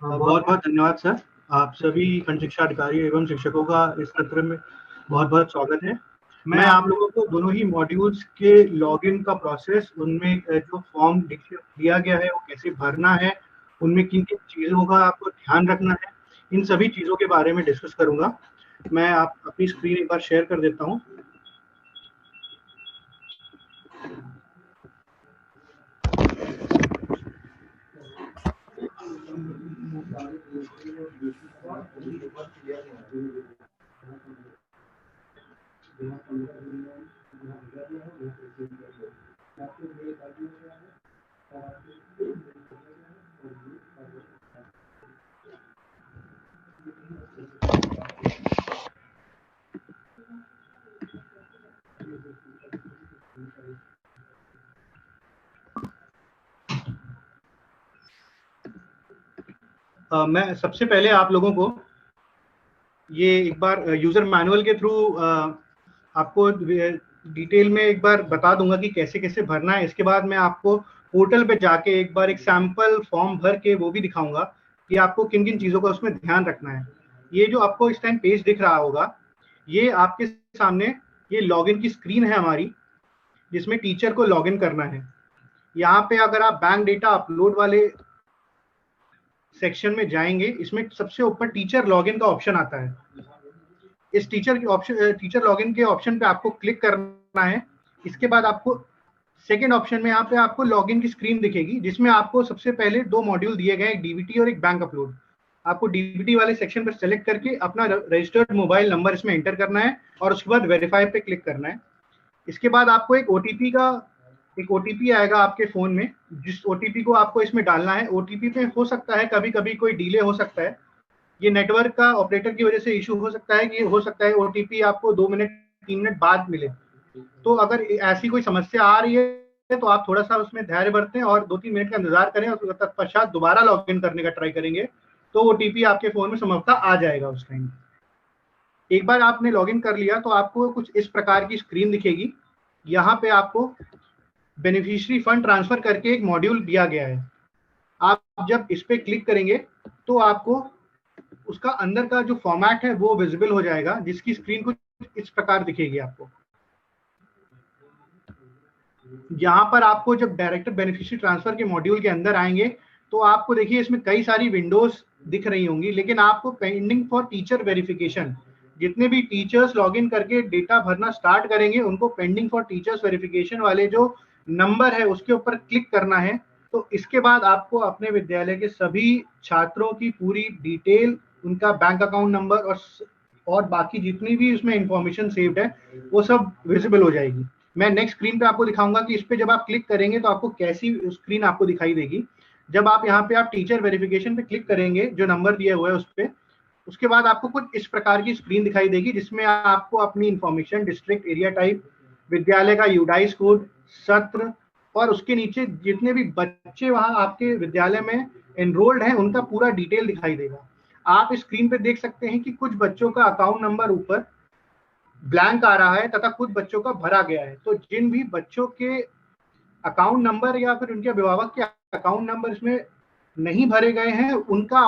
बहुत बहुत धन्यवाद सर। आप सभी खंड शिक्षा अधिकारी एवं शिक्षकों का इस सत्र में बहुत बहुत स्वागत है। मैं आप लोगों को दोनों ही मॉड्यूल्स के लॉगिन का प्रोसेस, उनमें जो फॉर्म दिया गया है वो कैसे भरना है, उनमें किन किन चीज़ों का आपको ध्यान रखना है, इन सभी चीज़ों के बारे में डिस्कस करूंगा। मैं आप अपनी स्क्रीन एक बार शेयर कर देता हूँ। मैं सबसे पहले आप लोगों को ये एक बार यूजर मैनुअल के थ्रू आपको डिटेल में एक बार बता दूंगा कि कैसे कैसे भरना है। इसके बाद मैं आपको पोर्टल पे जाके एक बार एक सैंपल फॉर्म भर के वो भी दिखाऊंगा कि आपको किन किन चीज़ों का उसमें ध्यान रखना है। ये जो आपको इस टाइम पेज दिख रहा होगा, ये आपके सामने ये लॉगिन की स्क्रीन है हमारी, जिसमें टीचर को लॉगिन करना है। यहाँ पे अगर आप बैंक डेटा अपलोड वाले सेक्शन में जाएंगे, इसमें सबसे ऊपर टीचर लॉगिन का ऑप्शन आता है। इस टीचर लॉगिन के ऑप्शन पे आपको क्लिक करना है। इसके बाद आपको सेकेंड ऑप्शन में यहाँ पे आपको लॉगिन की स्क्रीन दिखेगी, जिसमें आपको सबसे पहले दो मॉड्यूल दिए गए, एक डीबीटी और एक बैंक अपलोड। आपको डीबीटी वाले सेक्शन पर सेलेक्ट करके अपना रजिस्टर्ड मोबाइल नंबर इसमें एंटर करना है और उसके बाद वेरीफाई पे क्लिक करना है। इसके बाद आपको एक ओटीपी आएगा आपके फोन में, जिस ओटीपी को आपको इसमें डालना है। ओटीपी पे हो सकता है कभी कभी कोई डिले हो सकता है, ये नेटवर्क का ऑपरेटर की वजह से इशू हो सकता है कि हो सकता है ओटीपी आपको 2 मिनट 3 मिनट बाद मिले। तो अगर ऐसी कोई समस्या आ रही है तो आप थोड़ा सा उसमें धैर्य बरतें और 2-3 मिनट का इंतजार करें और तत्पश्चात दोबारा लॉग इन करने का ट्राई करेंगे तो ओटीपी आपके फोन में संभवतः आ जाएगा उस टाइम। एक बार आपने लॉग इन कर लिया तो आपको कुछ इस प्रकार की स्क्रीन दिखेगी। यहाँ पे आपको बेनिफिशियरी फंड ट्रांसफर करके एक मॉड्यूल दिया गया है। आप जब इस पे क्लिक करेंगे तो आपको उसका अंदर का जो फॉर्मेट है वो विजिबल हो जाएगा, जिसकी स्क्रीन कुछ इस प्रकार दिखेगी आपको। यहाँ पर आपको जब डायरेक्ट बेनिफिशियरी ट्रांसफर के मॉड्यूल के अंदर आएंगे तो आपको देखिए इसमें कई सारी विंडोज दिख रही होंगी, लेकिन आपको पेंडिंग फॉर टीचर वेरिफिकेशन, जितने भी टीचर्स लॉगिन करके डेटा भरना स्टार्ट करेंगे उनको पेंडिंग फॉर टीचर्स वेरिफिकेशन वाले जो नंबर है उसके ऊपर क्लिक करना है। तो इसके बाद आपको अपने विद्यालय के सभी छात्रों की पूरी डिटेल, उनका बैंक अकाउंट नंबर और बाकी जितनी भी उसमें इंफॉर्मेशन सेव्ड है वो सब विजिबल हो जाएगी। मैं नेक्स्ट स्क्रीन पे आपको दिखाऊंगा कि इस पे जब आप क्लिक करेंगे तो आपको कैसी स्क्रीन आपको दिखाई देगी। जब आप यहाँ पे आप टीचर वेरिफिकेशन पे क्लिक करेंगे, जो नंबर दिया हुआ है उस पे, उसके बाद आपको कुछ इस प्रकार की स्क्रीन दिखाई देगी, जिसमें आपको अपनी इंफॉर्मेशन, डिस्ट्रिक्ट, एरिया टाइप, विद्यालय का यूडाइस कोड, सत्र और उसके नीचे जितने भी बच्चे वहां आपके विद्यालय में एनरोल्ड हैं उनका पूरा डिटेल दिखाई देगा। आप इस स्क्रीन पे देख सकते हैं कि कुछ बच्चों का अकाउंट नंबर ऊपर ब्लैंक आ रहा है तथा कुछ बच्चों का भरा गया है। तो जिन भी बच्चों के अकाउंट नंबर या फिर उनके अभिभावक के अकाउंट नंबर इसमें नहीं भरे गए हैं, उनका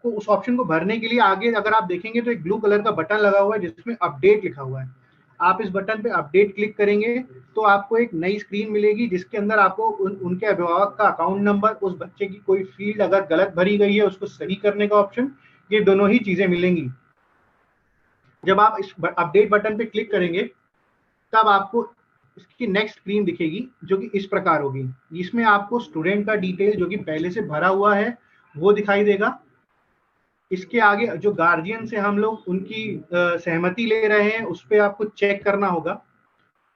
उस ऑप्शन को भरने के लिए आगे अगर आप देखेंगे तो एक ब्लू कलर का बटन लगा हुआ है जिसमें अपडेट लिखा हुआ है। आप इस बटन पे अपडेट क्लिक करेंगे तो आपको एक नई स्क्रीन मिलेगी, जिसके अंदर आपको उनके अभिभावक का अकाउंट नंबर, उस बच्चे की कोई फील्ड अगर गलत भरी गई है उसको सही करने का ऑप्शन, ये दोनों ही चीजें मिलेंगी। जब आप इस अपडेट बटन पे क्लिक करेंगे तब आपको इसकी नेक्स्ट स्क्रीन दिखेगी जो कि इस प्रकार होगी। इसमें आपको स्टूडेंट का डिटेल जो कि पहले से भरा हुआ है वो दिखाई देगा। इसके आगे जो गार्जियन से हम लोग उनकी सहमति ले रहे हैं उस पर आपको चेक करना होगा।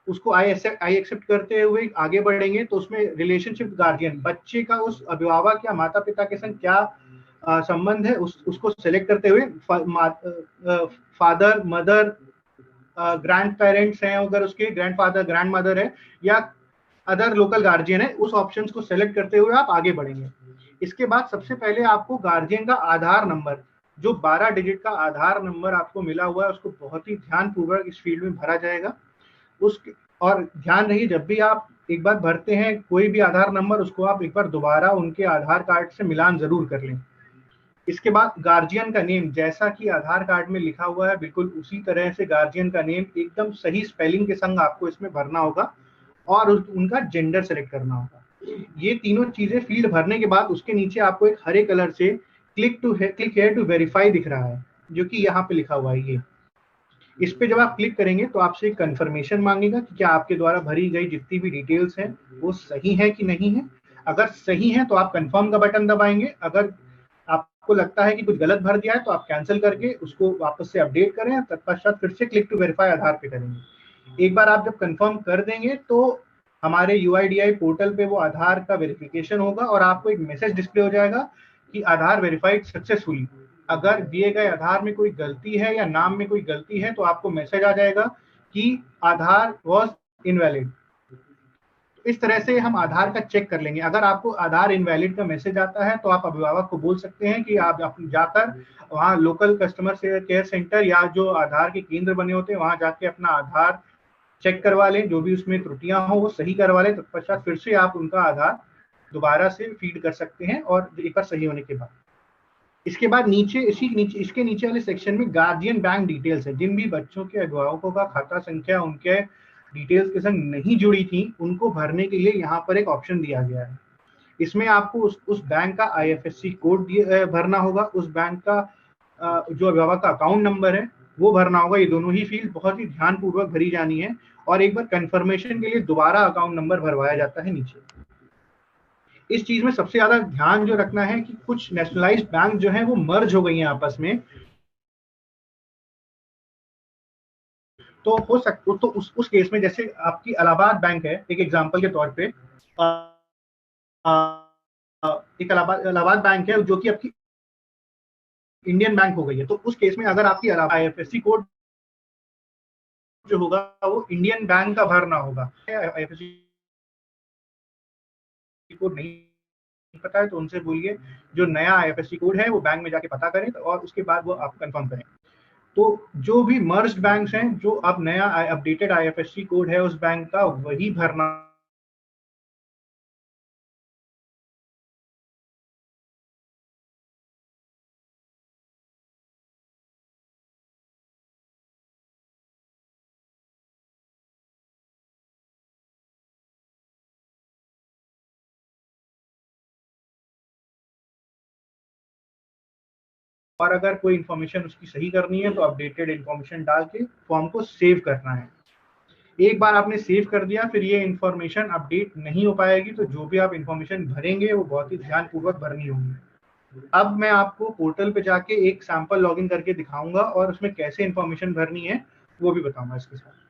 उसको आई एक्सेप्ट करते हुए आगे बढ़ेंगे तो उसमें रिलेशनशिप गार्जियन, बच्चे का उस अभिभावक या माता पिता के संग क्या संबंध है उसको सेलेक्ट करते हुए फादर, मदर, ग्रैंड पेरेंट्स हैं अगर उसके, ग्रैंड फादर, ग्रैंड मदर है या अदर लोकल गार्जियन है, उस ऑप्शंस को सेलेक्ट करते हुए आप आगे बढ़ेंगे। इसके बाद सबसे पहले आपको गार्जियन का आधार नंबर, जो 12 डिजिट का आधार नंबर आपको मिला हुआ है, उसको बहुत ही ध्यानपूर्वक इस फील्ड में भरा जाएगा। उस और ध्यान रहिए जब भी आप एक बार भरते हैं कोई भी आधार नंबर, उसको आप एक बार दोबारा उनके आधार कार्ड से मिलान जरूर कर लें। इसके बाद गार्जियन का नेम जैसा कि आधार कार्ड में लिखा हुआ है बिल्कुल उसी तरह से गार्जियन का नेम एकदम सही स्पेलिंग के संग आपको इसमें भरना होगा और उनका जेंडर सेलेक्ट करना होगा। ये तीनों चीजें फील्ड भरने के बाद उसके नीचे आपको एक हरे कलर से क्लिक हेयर टू वेरीफाई दिख रहा है, जो कि यहाँ पे लिखा हुआ है। ये इस पे जब आप क्लिक करेंगे तो आपसे एक कंफर्मेशन मांगेगा कि क्या आपके द्वारा भरी गई जितनी भी डिटेल्स हैं वो सही है कि नहीं है। अगर सही है तो आप कंफर्म का बटन दबाएंगे, अगर आपको लगता है कि कुछ गलत भर दिया है तो आप कैंसिल करके उसको वापस से अपडेट करें, तत्पश्चात फिर से क्लिक टू वेरीफाई आधार पे करेंगे। एक बार आप जब कंफर्म कर देंगे तो हमारे UIDAI पोर्टल पे वो आधार का वेरिफिकेशन होगा और आपको एक मैसेज डिस्प्ले हो जाएगा कि आधार वेरीफाइड सक्सेसफुली। अगर दिए गए आधार में कोई गलती है या नाम में कोई गलती है तो आपको मैसेज आ जाएगा कि आधार वॉज इनवैलिड। इस तरह से हम आधार का चेक कर लेंगे। अगर आपको आधार इनवैलिड का मैसेज आता है तो आप अभिभावक को बोल सकते हैं कि आप जाकर वहाँ लोकल कस्टमर केयर सेंटर या जो आधार के केंद्र बने होते हैं वहाँ जाके अपना आधार चेक करवा लें, जो भी उसमें त्रुटियां हो वो सही करवा लें। तत्पश्चात फिर से आप उनका आधार दोबारा से फीड कर सकते हैं और एक बार सही होने के बाद। इसके बाद इसके नीचे वाले सेक्शन में गार्जियन बैंक डिटेल्स है। जिन भी बच्चों के अभिभावकों का खाता संख्या उनके डिटेल्स के संग नहीं जुड़ी थी उनको भरने के लिए यहाँ पर एक ऑप्शन दिया गया है। इसमें आपको उस बैंक का IFSC कोड भरना होगा, उस बैंक का जो अभिभावक का अकाउंट नंबर है वो भरना होगा। ये दोनों ही फील्ड बहुत ही ध्यानपूर्वक भरी जानी है और एक बार कंफर्मेशन के लिए दोबारा अकाउंट नंबर भरवाया जाता है नीचे। इस चीज में सबसे ज्यादा ध्यान जो रखना है कि कुछ नेशनलाइज्ड बैंक जो है वो मर्ज हो गई हैं आपस में, तो हो सकता तो उस केस में जैसे आपकी इलाहाबाद बैंक है एक एग्जांपल के तौर पे, एक इलाहाबाद बैंक है जो कि आपकी इंडियन बैंक हो गई है, तो उस केस में अगर आपकी IFSC कोड जो होगा वो इंडियन बैंक का भरना होगा। IFSC कोड नहीं पता है तो उनसे बोलिए जो नया IFSC कोड है वो बैंक में जाके पता करें और उसके बाद वो आप कंफर्म करें। तो जो भी मर्ज्ड बैंक्स हैं जो अब नया अपडेटेड IFSC कोड है उस बैंक का वही भरना और अगर कोई इन्फॉर्मेशन उसकी सही करनी है तो अपडेटेड इन्फॉर्मेशन डाल के फॉर्म को सेव करना है। एक बार आपने सेव कर दिया फिर ये इन्फॉर्मेशन अपडेट नहीं हो पाएगी, तो जो भी आप इन्फॉर्मेशन भरेंगे वो बहुत ही ध्यानपूर्वक भरनी होगी। अब मैं आपको पोर्टल पे जाके एक सैंपल लॉगिन करके दिखाऊंगा और उसमें कैसे इन्फॉर्मेशन भरनी है वो भी बताऊंगा इसके साथ।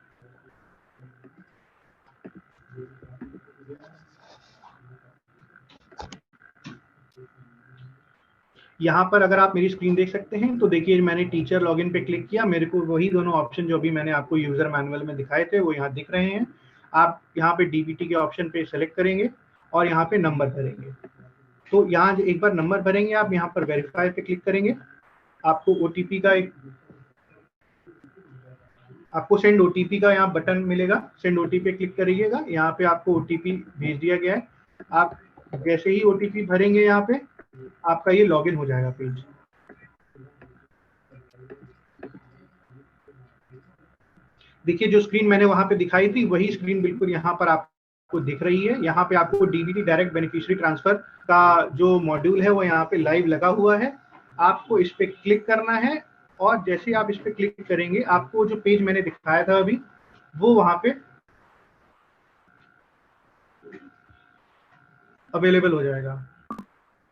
यहाँ पर अगर आप मेरी स्क्रीन देख सकते हैं तो देखिए मैंने टीचर लॉगिन पे क्लिक किया, मेरे को वही दोनों ऑप्शन जो अभी मैंने आपको यूजर मैनुअल में दिखाए थे वो यहाँ दिख रहे हैं। आप यहाँ पे DBT के ऑप्शन पे सेलेक्ट करेंगे और यहाँ पे नंबर भरेंगे। तो यहाँ एक बार नंबर भरेंगे आप यहाँ पर वेरीफाई पे क्लिक करेंगे, आपको OTP का आपको सेंड OTP का यहाँ बटन मिलेगा, सेंड OTP पे क्लिक करिएगा। यहाँ पे आपको OTP भेज दिया गया है। आप जैसे ही OTP भरेंगे यहाँ पे आपका ये लॉगिन हो जाएगा पेज। देखिए जो स्क्रीन मैंने वहां पे दिखाई थी वही स्क्रीन बिल्कुल यहाँ पर आपको दिख रही है। यहाँ पे आपको DBT डायरेक्ट बेनिफिशियरी ट्रांसफर का जो मॉड्यूल है वो यहाँ पे लाइव लगा हुआ है। आपको इस पे क्लिक करना है और जैसे आप इस पे क्लिक करेंगे आपको जो पेज मैंने दिखाया था अभी वो वहां पे अवेलेबल हो जाएगा।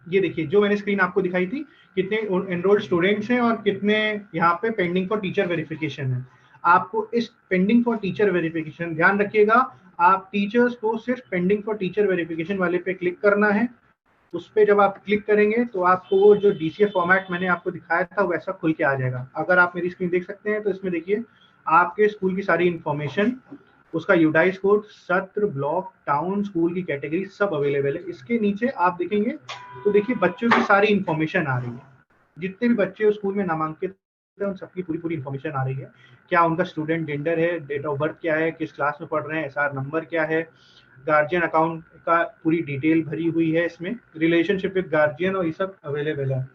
ये देखिए जो मैंने स्क्रीन आपको दिखाई थी, कितने एनरोल्ड स्टूडेंट्स हैं और कितने यहाँ पे पेंडिंग फॉर टीचर वेरिफिकेशन है। आपको इस पेंडिंग फॉर टीचर वेरिफिकेशन ध्यान रखिएगा, आप टीचर्स को सिर्फ पेंडिंग फॉर टीचर वेरिफिकेशन वाले पे क्लिक करना है। उस पर जब आप क्लिक करेंगे तो आपको वो जो DCF फॉर्मेट मैंने आपको दिखाया था वैसा खुल के आ जाएगा। अगर आप मेरी स्क्रीन देख सकते हैं तो इसमें देखिए आपके स्कूल की सारी इंफॉर्मेशन, उसका यूडाइस कोड, सत्र, ब्लॉक, टाउन, स्कूल की कैटेगरी सब अवेलेबल है। इसके नीचे आप देखेंगे तो देखिए बच्चों की सारी इंफॉर्मेशन आ रही है, जितने भी बच्चे उस स्कूल में नामांकित है उन सबकी पूरी पूरी इन्फॉर्मेशन आ रही है। क्या उनका स्टूडेंट जेंडर है, डेट ऑफ बर्थ क्या है, किस क्लास में पढ़ रहे हैं, एसआर नंबर क्या है, गार्जियन अकाउंट का पूरी डिटेल भरी हुई है इसमें, रिलेशनशिप विद गार्जियन और ये सब अवेलेबल है।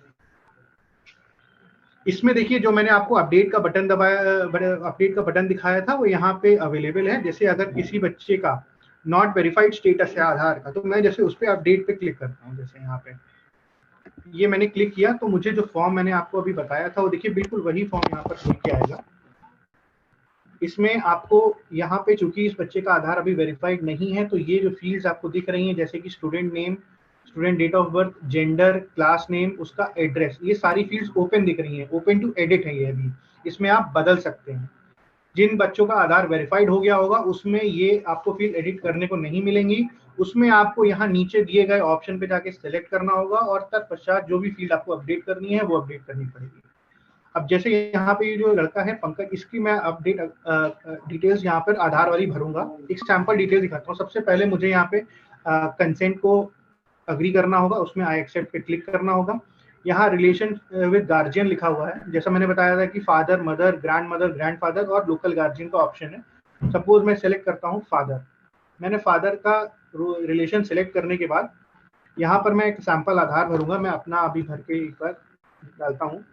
इसमें देखिए जो मैंने आपको अपडेट का बटन दबाया, अपडेट का बटन दिखाया था, वो यहाँ पे अवेलेबल है। जैसे अगर किसी बच्चे का नॉट वेरीफाइड स्टेटस है आधार का, तो मैं जैसे उस पर अपडेट पे क्लिक करता हूँ, जैसे यहाँ पे ये मैंने क्लिक किया तो मुझे जो फॉर्म मैंने आपको अभी बताया था वो देखिए बिल्कुल वही फॉर्म यहाँ पर खुल के आएगा। इसमें आपको यहाँ पे चूंकि इस बच्चे का आधार अभी वेरीफाइड नहीं है, तो ये जो फील्ड्स आपको दिख रही हैं जैसे कि student name, student date of birth, gender, class name, उसका एड्रेस, ये सारी फील्ड्स ओपन दिख रही हैं, ओपन टू एडिट है ये अभी, इसमें आप बदल सकते हैं। जिन बच्चों का आधार वेरीफाइड हो गया होगा उसमें ये आपको फील्ड एडिट करने को नहीं मिलेंगी, उसमें आपको यहाँ नीचे दिए गए ऑप्शन पे जाके सेलेक्ट करना होगा और तत्पश्चात जो भी फील्ड आपको अपडेट करनी है वो अपडेट करनी पड़ेगी। अब जैसे यहाँ पे ये जो लड़का है पंकज, इसकी मैं अपडेट डिटेल्स यहाँ पर आधार वाली भरूंगा। एक सैंपल डिटेल दिखाता हूँ। सबसे पहले मुझे यहाँ पे कंसेंट को अग्री करना होगा, उसमें आई एक्सेप्ट पे क्लिक करना होगा। यहाँ रिलेशन विद गार्जियन लिखा हुआ है, जैसा मैंने बताया था कि फादर, मदर, ग्रैंड फादर और लोकल गार्जियन का ऑप्शन है। सपोज मैं सेलेक्ट करता हूँ फादर, मैंने फादर का रिलेशन सेलेक्ट करने के बाद यहाँ पर मैं एक सैंपल आधार भरूंगा। मैं अपना अभी भर के एक बार डालता हूँ।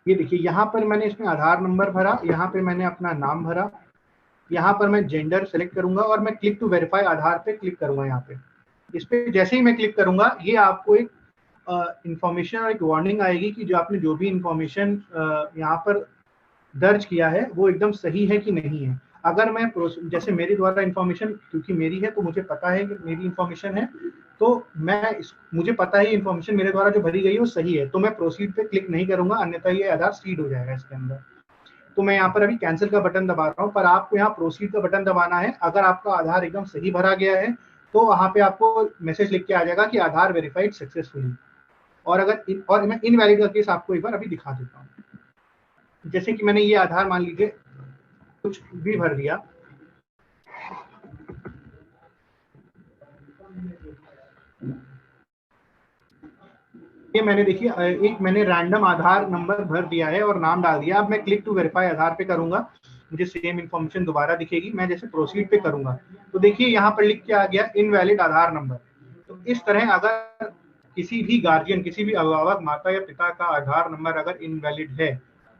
ये देखिए यहाँ पर मैंने इसमें आधार नंबर भरा, यहाँ पे मैंने अपना नाम भरा, यहाँ पर मैं जेंडर सेलेक्ट करूंगा और मैं क्लिक टू वेरीफाई आधार पे क्लिक करूंगा। यहाँ पे इस पे जैसे ही मैं क्लिक करूंगा ये आपको एक इंफॉर्मेशन और एक वार्निंग आएगी कि जो आपने जो भी इंफॉर्मेशन यहाँ पर दर्ज किया है वो एकदम सही है कि नहीं है। अगर मैं जैसे मेरे द्वारा इंफॉर्मेशन क्योंकि मेरी है तो मुझे पता है कि मेरी इंफॉर्मेशन है, तो मुझे पता है इंफॉर्मेशन मेरे द्वारा जो भरी गई है वो सही है, तो मैं प्रोसीड पे क्लिक नहीं करूंगा, अन्यथा ये आधार सीड हो जाएगा इसके अंदर। तो मैं यहाँ पर अभी कैंसिल का बटन दबा रहा हूँ, पर आपको यहाँ प्रोसीड का बटन दबाना है। अगर आपका आधार एकदम सही भरा गया है तो वहाँ पे आपको मैसेज लिख के आ जाएगा कि आधार वेरीफाइड सक्सेसफुली। और और मैं इनवैलिड का केस आपको एक बार अभी दिखा देता हूँ। जैसे कि मैंने ये आधार मान लीजिए कुछ भी भर दिया, ये मैंने देखिए एक मैंने रैंडम आधार नंबर भर दिया है और नाम डाल दिया। अब मैं क्लिक टू वेरीफाई आधार पे करूंगा, मुझे सेम इन्फॉर्मेशन दोबारा दिखेगी। मैं जैसे प्रोसीड पे करूंगा तो देखिए यहाँ पर लिख के आ गया इनवैलिड आधार नंबर। तो इस तरह अगर किसी भी गार्जियन, किसी भी अभिभावक, माता या पिता का आधार नंबर अगर इनवैलिड है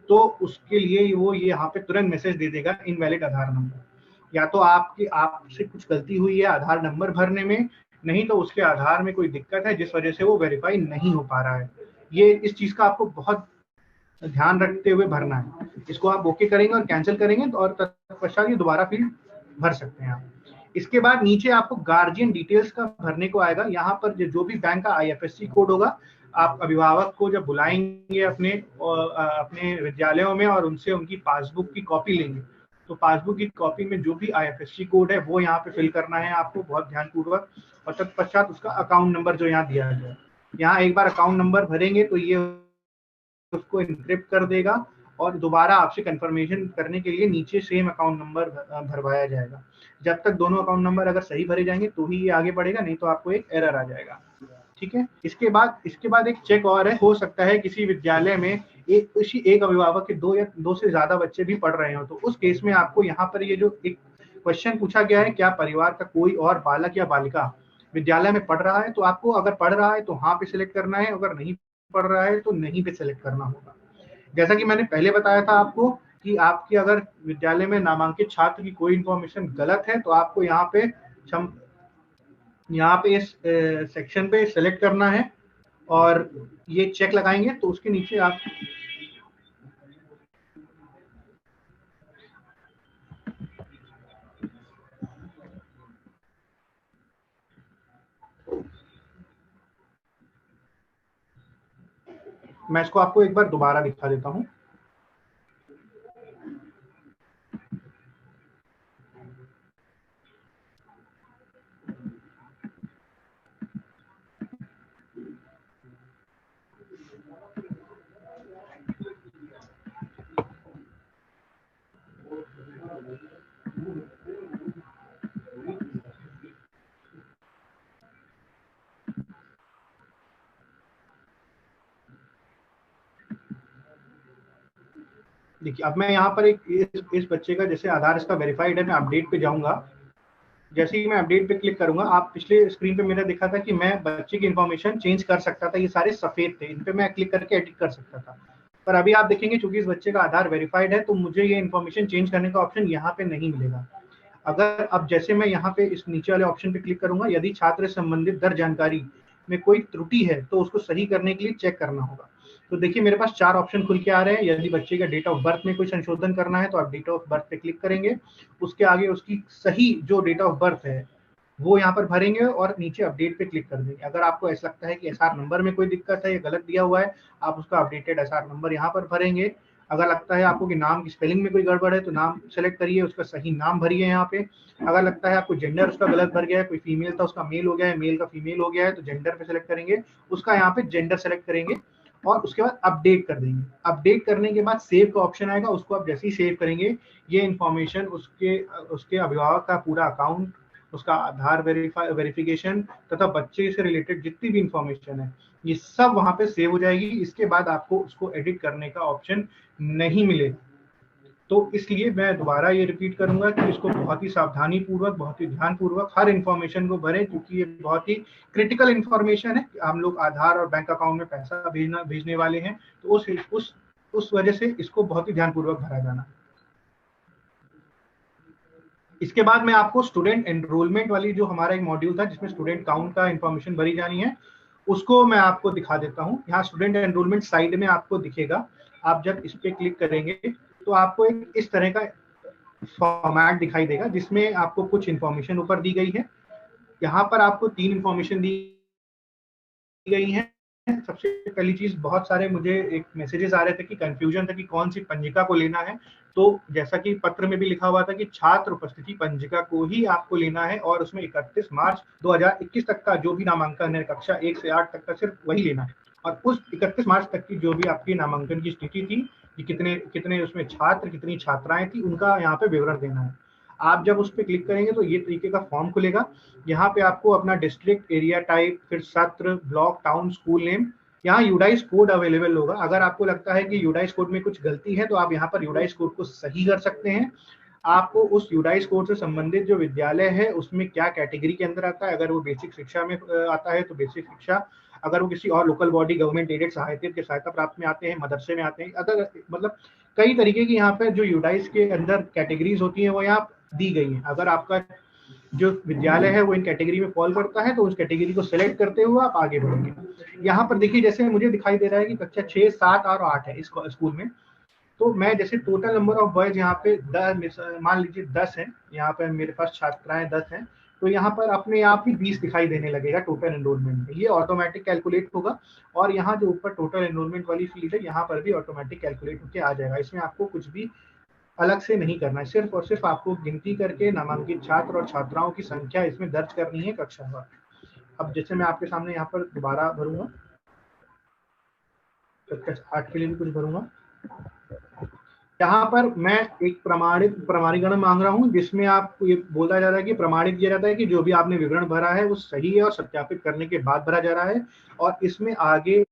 तो उसके लिए वो ये यहाँ पे तुरंत मैसेज दे देगा इनवैलिड आधार नंबर। या तो आपसे कुछ गलती हुई है आधार नंबर भरने में, नहीं तो उसके आधार में कोई दिक्कत है जिस वजह से वो वेरीफाई नहीं हो पा रहा है। ये इस चीज का आपको बहुत ध्यान रखते हुए भरना है। इसको आप ओके करेंगे और कैंसिल करेंगे तो और तत्पश्चात ये दोबारा फील्ड भर सकते हैं आप। इसके बाद नीचे आपको गार्जियन डिटेल्स का भरने को आएगा। यहाँ पर जो भी बैंक का आईएफएससी कोड होगा, आप अभिभावक को जब बुलाएंगे अपने विद्यालयों में और उनसे उनकी पासबुक की कॉपी लेंगे, तो पासबुक की कॉपी में जो भी आईएफएससी कोड है वो यहाँ पे फिल करना है आपको बहुत ध्यानपूर्वक। और तत्पश्चात उसका अकाउंट नंबर जो यहाँ दिया गया है, यहाँ एक बार अकाउंट नंबर भरेंगे तो ये उसको इनक्रिप्ट कर देगा और दोबारा आपसे कंफर्मेशन करने के लिए नीचे सेम अकाउंट नंबर भरवाया जाएगा। जब तक दोनों अकाउंट नंबर अगर सही भरे जाएंगे तो ही ये आगे बढ़ेगा, नहीं तो आपको एक एरर आ जाएगा। ठीक है। इसके बाद एक चेक और है, हो सकता है किसी विद्यालय में एक अभिभावक के दो से ज्यादा बच्चे भी पढ़ रहे हो, तो उस केस में आपको यहाँ पर ये जो एक क्वेश्चन पूछा गया है, क्या परिवार का कोई और बालक या बालिका विद्यालय में पढ़ रहा है, तो आपको अगर पढ़ रहा है तो हाँ पे सिलेक्ट करना है, अगर नहीं पढ़ रहा है तो नहीं पे सिलेक्ट करना होगा। जैसा कि मैंने पहले बताया था आपको कि आपकी अगर विद्यालय में नामांकित छात्र की कोई इन्फॉर्मेशन गलत है तो आपको यहाँ पे इस सेक्शन पे सेलेक्ट करना है और ये चेक लगाएंगे तो उसके नीचे आप मैं इसको आपको एक बार दोबारा दिखा देता हूँ। देखिए अब मैं यहाँ पर इस बच्चे का जैसे आधार इसका वेरीफाइड है, मैं अपडेट पे जाऊंगा। जैसे ही मैं अपडेट पे क्लिक करूंगा, आप पिछले स्क्रीन पे मेरा दिखा था कि मैं बच्चे की इन्फॉर्मेशन चेंज कर सकता था, ये सारे सफेद थे, इन पे मैं क्लिक करके एडिट कर सकता था। पर अभी आप देखेंगे चूंकि इस बच्चे का आधार वेरीफाइड है तो मुझे ये इन्फॉर्मेशन चेंज करने का ऑप्शन यहाँ पे नहीं मिलेगा। अगर अब जैसे मैं यहाँ पे इस नीचे वाले ऑप्शन पे क्लिक करूंगा, यदि छात्र संबंधित दर्ज जानकारी में कोई त्रुटि है तो उसको सही करने के लिए चेक करना होगा। तो देखिए मेरे पास 4 ऑप्शन खुल के आ रहे हैं। यदि बच्चे का डेट ऑफ बर्थ में कोई संशोधन करना है तो आप डेट ऑफ बर्थ पे क्लिक करेंगे, उसके आगे उसकी सही जो डेट ऑफ बर्थ है वो यहाँ पर भरेंगे और नीचे अपडेट पे क्लिक कर देंगे। अगर आपको ऐसा लगता है कि एसआर नंबर में कोई दिक्कत है या गलत दिया हुआ है, आप उसका अपडेटेड एसआर नंबर यहाँ पर भरेंगे। अगर लगता है आपको कि नाम की स्पेलिंग में कोई गड़बड़ है तो नाम सेलेक्ट करिए, उसका सही नाम भरिए यहाँ पे। अगर लगता है आपको जेंडर उसका गलत भर गया है, कोई फीमेल था उसका मेल हो गया है, मेल का फीमेल हो गया है, तो जेंडर पे सेलेक्ट करेंगे, उसका यहाँ पे जेंडर सेलेक्ट करेंगे और उसके बाद अपडेट कर देंगे। अपडेट करने के बाद सेव का ऑप्शन आएगा, उसको आप जैसे ही सेव करेंगे ये इन्फॉर्मेशन उसके अभिभावक का पूरा अकाउंट, उसका आधार वेरिफिकेशन तथा बच्चे से रिलेटेड जितनी भी इंफॉर्मेशन है ये सब वहां पे सेव हो जाएगी। इसके बाद आपको उसको एडिट करने का ऑप्शन नहीं मिलेगा। तो इसलिए मैं दोबारा ये रिपीट करूंगा कि इसको बहुत ही सावधानी पूर्वक, बहुत ही ध्यान पूर्वक हर इंफॉर्मेशन को भरें, क्योंकि ये बहुत ही क्रिटिकल इंफॉर्मेशन है। हम लोग आधार और बैंक अकाउंट में पैसा भेजने वाले हैं, तो उस वजह से इसको बहुत ही ध्यान पूर्वक भरा जाना। इसके बाद मैं आपको स्टूडेंट एनरोलमेंट वाली जो हमारा एक मॉड्यूल था जिसमें स्टूडेंट काउंट का इंफॉर्मेशन भरी जानी है, उसको मैं आपको दिखा देता हूँ। यहाँ स्टूडेंट एनरोलमेंट साइड में आपको दिखेगा। आप जब इस पे क्लिक करेंगे तो आपको एक इस तरह का फॉर्मेट दिखाई देगा जिसमें आपको कुछ इंफॉर्मेशन ऊपर दी गई है। यहाँ पर आपको 3 इंफॉर्मेशन दी गई है। सबसे पहली चीज, बहुत सारे मुझे एक मैसेजेस आ रहे थे कि कंफ्यूजन था कि कौन सी पंजिका को लेना है। तो जैसा कि पत्र में भी लिखा हुआ था कि छात्र उपस्थिति पंजिका को ही आपको लेना है और उसमें 31 मार्च 2021 तक का जो भी नामांकन है कक्षा 1 से 8 तक का सिर्फ वही लेना है। और उस 31 मार्च तक की जो भी आपकी नामांकन की स्थिति थी कि कितने उसमें छात्र, कितनी छात्राएं थी, उनका यहाँ पे विवरण देना है। आप जब उस पर क्लिक करेंगे तो ये तरीके का फॉर्म खुलेगा। यहाँ पे आपको अपना डिस्ट्रिक्ट, एरिया टाइप, फिर सत्र, ब्लॉक, टाउन, स्कूल नेम, यहाँ यूडाइस कोड अवेलेबल होगा। अगर आपको लगता है कि यूडाइस कोड में कुछ गलती है तो आप यहाँ पर यूडाइस कोड को सही कर सकते हैं। आपको उस यूडाइस कोड से संबंधित जो विद्यालय है उसमें क्या कैटेगरी के अंदर आता है। अगर वो बेसिक शिक्षा में आता है तो बेसिक शिक्षा, अगर वो किसी और लोकल बॉडी, गवर्नमेंट एडेड सहायता के सहायता प्राप्त में आते हैं, मदरसे में आते हैं, अगर मतलब कई तरीके की यहाँ पे जो यूडाइस के अंदर कैटेगरीज होती हैं वो यहाँ दी गई हैं। अगर आपका जो विद्यालय है वो इन कैटेगरी में फॉल करता है तो उस कैटेगरी को सिलेक्ट करते हुए आप आगे बढ़ेंगे। यहाँ पर देखिए जैसे मुझे दिखाई दे रहा है कि कक्षा 6, 7 और 8 है इस स्कूल में। तो मैं जैसे टोटल नंबर ऑफ बॉयज यहाँ पे 10, मान लीजिए 10 है, यहाँ पे मेरे पास छात्राएं 10 हैं, तो यहाँ पर अपने आप ही 20 दिखाई देने लगेगा टोटल एनरोलमेंट में। ये ऑटोमेटिक कैलकुलेट होगा और यहाँ जो ऊपर टोटल एनरोलमेंट वाली फील्ड है यहाँ पर भी ऑटोमेटिक कैलकुलेट होकर आ जाएगा। इसमें आपको कुछ भी अलग से नहीं करना है, सिर्फ और सिर्फ आपको गिनती करके नामांकित छात्र और छात्राओं की संख्या इसमें दर्ज करनी है कक्षावार। अब जैसे मैं आपके सामने यहाँ पर दोबारा भरूंगा, कक्षा 8 के लिए भी कुछ भरूंगा। यहाँ पर मैं एक प्रमाणीकरण मांग रहा हूँ जिसमें आपको ये बोला जा रहा है कि प्रमाणित किया जाता है कि जो भी आपने विवरण भरा है वो सही है और सत्यापित करने के बाद भरा जा रहा है। और इसमें आगे